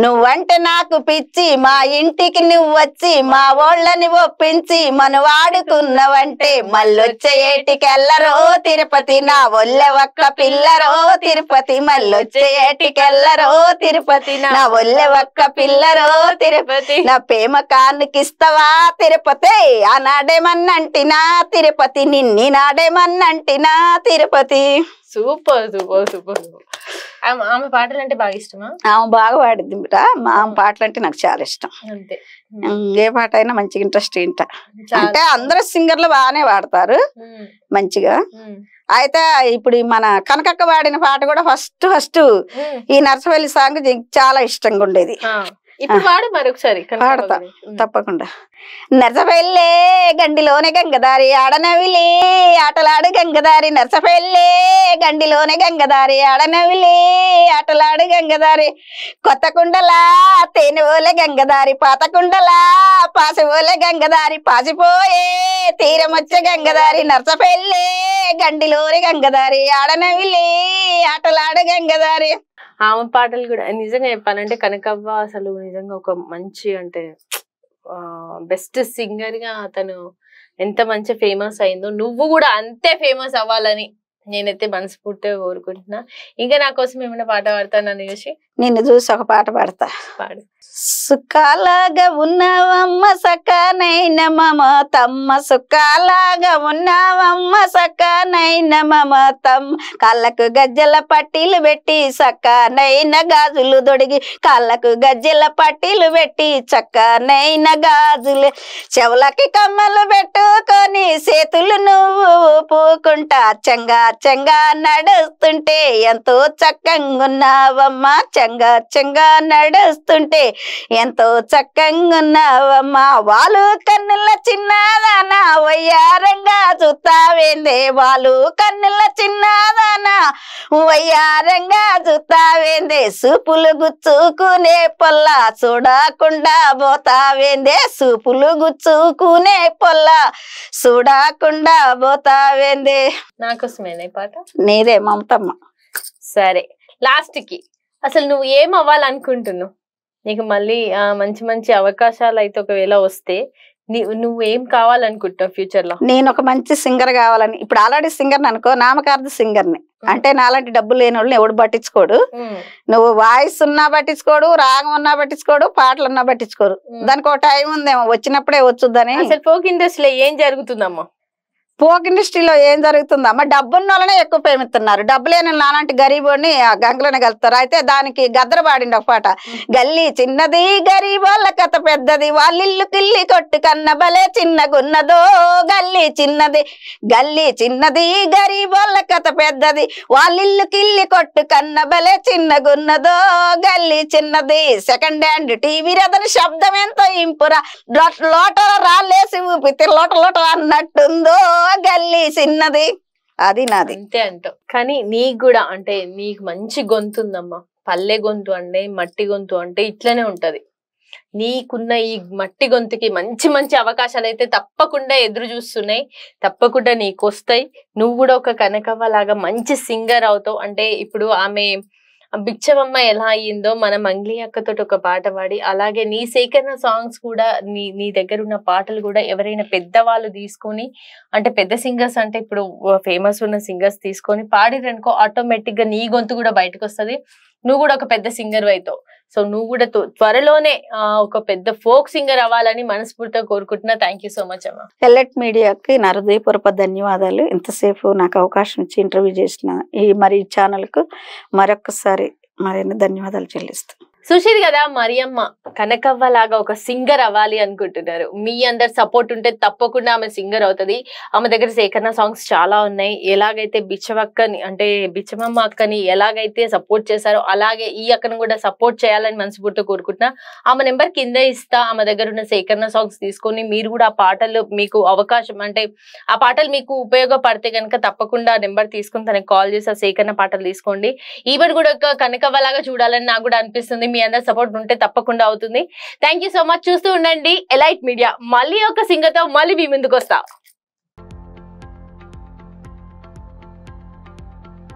నువ్వంటే నాకు పిచ్చి మా ఇంటికి నువ్వు వచ్చి మా ఓళ్ళని ఒప్పించి మనం వాడుకున్నవంటే మళ్ళొచ్చే ఏటికెళ్ళరో తిరుపతి, నా ఒళ్ళె ఒక్క పిల్లరో తిరుపతి, మళ్ళొచ్చే ఏటికెళ్ళరో తిరుపతి, నా ఒళ్ళె ఒక్క పిల్లరో తిరుపతి, నా ప్రేమ కానుకిస్తవా తిరుపతి, ఆనాడేమన్నంటినా తిరుపతి నిన్ని నాడేమన్నంటినా తిరుపతి. Super super super. ఆమె పాటలు అంటే బాగా ఇష్టమా? ఆమె బాగా పాడిద్ది ఆమె పాటలు అంటే నాకు చాలా ఇష్టం. అంతే, ఏ పాట అయినా మంచిగా ఇంట్రెస్ట్ వింటా. అంటే అందరూ సింగర్లు బాగానే పాడతారు మంచిగా. అయితే ఇప్పుడు మన కనకక్క పాడిన పాట కూడా ఫస్ట్ ఈ నర్సవెల్లి సాంగ్ చాలా ఇష్టంగా ఉండేది. ఇప్పుడు పాడు మరొకసారి. పాడతా తప్పకుండా. నర్సపెల్లే గండిలోనే గంగదారి ఆడనవిలే ఆటలాడు గంగదారి, నర్సపెల్లే గండిలోనే గంగదారి ఆడనవిలే ఆటలాడు గంగదారి, కొత్త కుండలా తేనె ఓలే గంగదారి, పాత కుండలా పాసి ఓలే గంగదారి, పాసిపోయే తీరమొచ్చే గంగదారి, నర్సపెల్లే గండిలోనే గంగదారి ఆడనవిలే ఆటలాడు గంగదారి. ఆమె పాటలు కూడా నిజంగా చెప్పాలంటే కనకవ్వ అసలు నిజంగా ఒక మంచి అంటే బెస్ట్ సింగర్ గా తను ఎంత మంచి ఫేమస్ అయిందో, నువ్వు కూడా అంతే ఫేమస్ అవ్వాలని నేనైతే మనస్ఫూర్తిగా కోరుకుంటున్నా. ఇంకా నా కోసం ఏమైనా పాట పాడతానని చూసి నిన్ను చూసి ఒక పాట పాడతా. పాడు. సుఖాలాగా ఉన్నావమ్మ సకానైన మమతమ్మ, సుఖాలాగా ఉన్నావమ్మ సకానైన మమతమ్మ, కళ్ళకు గజ్జల పట్టీలు పెట్టి సకానైన గాజులు దొడిగి, కళ్ళకు గజ్జల పట్టీలు పెట్టి చక్కనైన గాజులు, చెవులకి కమ్మలు పెట్టుకొని చేతులు నువ్వు ఊపుకుంటా చెంగా చెంగా నడుస్తుంటే ఎంతో చక్కగా ఉన్నావమ్మ, చెంగా చెంగా నడుస్తుంటే ఎంతో చక్కగా ఉన్నావమ్మా, వాళ్ళు కన్నుల చిన్నదానా వయ్యారంగా చూస్తావేందే, వాళ్ళు కన్నుల చిన్నదానా వయ్యారంగా చూస్తావేందే, సూపులు గుచ్చుకునే పొల్ల చూడకుండా పోతావేందే, సూపులు గుచ్చుకునే పొల్ల చూడకుండా పోతావేందే. నాకోసమేనా ఈ పాట? నీదే మమతమ్మ. సరే, లాస్ట్ కి అసలు నువ్వు ఏం అవ్వాలనుకుంటున్నావు? నీకు మళ్ళీ మంచి మంచి అవకాశాలు అయితే ఒకవేళ వస్తే నువ్వు ఏం కావాలనుకుంటున్నావు ఫ్యూచర్ లో? నేను ఒక మంచి సింగర్ కావాలని. ఇప్పుడు ఆల్రెడీ సింగర్ అనుకో, నామకార్థ సింగర్ ని. అంటే నాలాంటి డబ్బులు లేని వాళ్ళని ఎవడు పట్టించుకోడు. నువ్వు వాయిస్ ఉన్నా పట్టించుకోడు, రాగం ఉన్నా పట్టించుకోడు, పాటలు ఉన్నా పట్టించుకోరు. దానికి ఒక టైం ఉందేమో, వచ్చినప్పుడే వచ్చుద్దని. అసలు ఫోక్ ఇండస్ట్రీలో ఏం జరుగుతుందమ్మా? ఫోక్ ఇండస్ట్రీలో ఏం జరుగుతుందమ్మా, డబ్బున్న వాళ్ళనే ఎక్కువ ప్రేమిస్తున్నారు. డబ్బు లేని నాలాంటి గరీబోని ఆ గంగలోనే కలుపుతారు. అయితే దానికి గద్దర పాడిండి ఒక పాట, గల్లీ చిన్నది గరీబోళ్ళ కథ పెద్దది, వాళ్ళిల్లు కిల్లి కొట్టు కన్న బలే చిన్నగున్నదో, గల్లీ చిన్నది గల్లీ చిన్నది గరీబోళ్ళ కథ పెద్దది, వాళ్ళిల్లు కిల్లి కొట్టు కన్న బలే చిన్నగున్నదో, గల్లీ చిన్నది. సెకండ్ హ్యాండ్ టీవీ రదని శబ్దం ఎంతో ఇంపురా, లోటల రాళ్ళేసి ఊపితే లోట లోట అన్నట్టుందో, గల్లీ చిన్నది. అది నాది. అంతే అంటావు. కానీ నీకు కూడా అంటే నీకు మంచి గొంతు ఉందమ్మా. పల్లె గొంతు అంటే, మట్టి గొంతు అంటే ఇట్లనే ఉంటది. నీకున్న ఈ మట్టి గొంతుకి మంచి మంచి అవకాశాలు అయితే తప్పకుండా ఎదురు చూస్తున్నాయి, తప్పకుండా నీకు వస్తాయి. నువ్వు కూడా ఒక కనకవ్వ లాగా మంచి సింగర్ అవుతావు. అంటే ఇప్పుడు ఆమె బిచ్చవమ్మ ఎలా అయ్యిందో మన మంగ్లీ అక్కతో ఒక పాట పాడి, అలాగే నీ సేకరణ సాంగ్స్ కూడా నీ దగ్గర ఉన్న పాటలు కూడా ఎవరైనా పెద్దవాళ్ళు తీసుకొని, అంటే పెద్ద సింగర్స్ అంటే ఇప్పుడు ఫేమస్ ఉన్న సింగర్స్ తీసుకొని పాడిరనుకో, ఆటోమేటిక్ గా నీ గొంతు కూడా బయటకు వస్తుంది. నువ్వు కూడా ఒక పెద్ద సింగర్ అవుతావు. సో నువ్వు కూడా త్వరలోనే ఒక పెద్ద ఫోక్ సింగర్ అవ్వాలని మనస్ఫూర్తిగా కోరుకుంటున్నా. థ్యాంక్ యూ సో మచ్ అమ్మా. ఎల్లెట్ మీడియాకి నా హృదయపూర్వక ధన్యవాదాలు. ఇంతసేపు నాకు అవకాశం ఇచ్చి ఇంటర్వ్యూ చేసిన ఈ ఛానల్ కు మరొకసారి మరిన్ని ధన్యవాదాలు చెల్లిస్తాను. చూసిరు కదా, మరియమ్మ కనకవ్వ లాగా ఒక సింగర్ అవ్వాలి అనుకుంటున్నారు. మీ అందరు సపోర్ట్ ఉంటే తప్పకుండా ఆమె సింగర్ అవుతుంది. ఆమె దగ్గర సేకరణ సాంగ్స్ చాలా ఉన్నాయి. ఎలాగైతే బిచ్చవక్కని అంటే బిచ్చమమ్మ అక్కని ఎలాగైతే సపోర్ట్ చేశారో అలాగే ఈ అక్కను కూడా సపోర్ట్ చేయాలని మనస్ఫూర్తిగా కోరుకుంటున్నా. ఆమె నెంబర్ కింద ఇస్తా. ఆమె దగ్గర ఉన్న సేకరణ సాంగ్స్ తీసుకొని మీరు కూడా ఆ పాటలు మీకు అవకాశం అంటే ఆ పాటలు మీకు ఉపయోగపడితే కనుక తప్పకుండా నెంబర్ తీసుకుని తనకి కాల్ చేసి ఆ సేకరణ పాటలు తీసుకోండి. ఈవెన్ కూడా ఒక కనకవ్వ లాగా చూడాలని నాకు కూడా అనిపిస్తుంది. మీ అందరి సపోర్ట్ ఉంటే తప్పకుండా అవుతుంది. Thank you so much. చూస్తూ ఉండండి ఎలైట్ మీడియా. మళ్ళీ ఒక సింగర్ తో మళ్ళీ మీ ముందుకు వస్తా.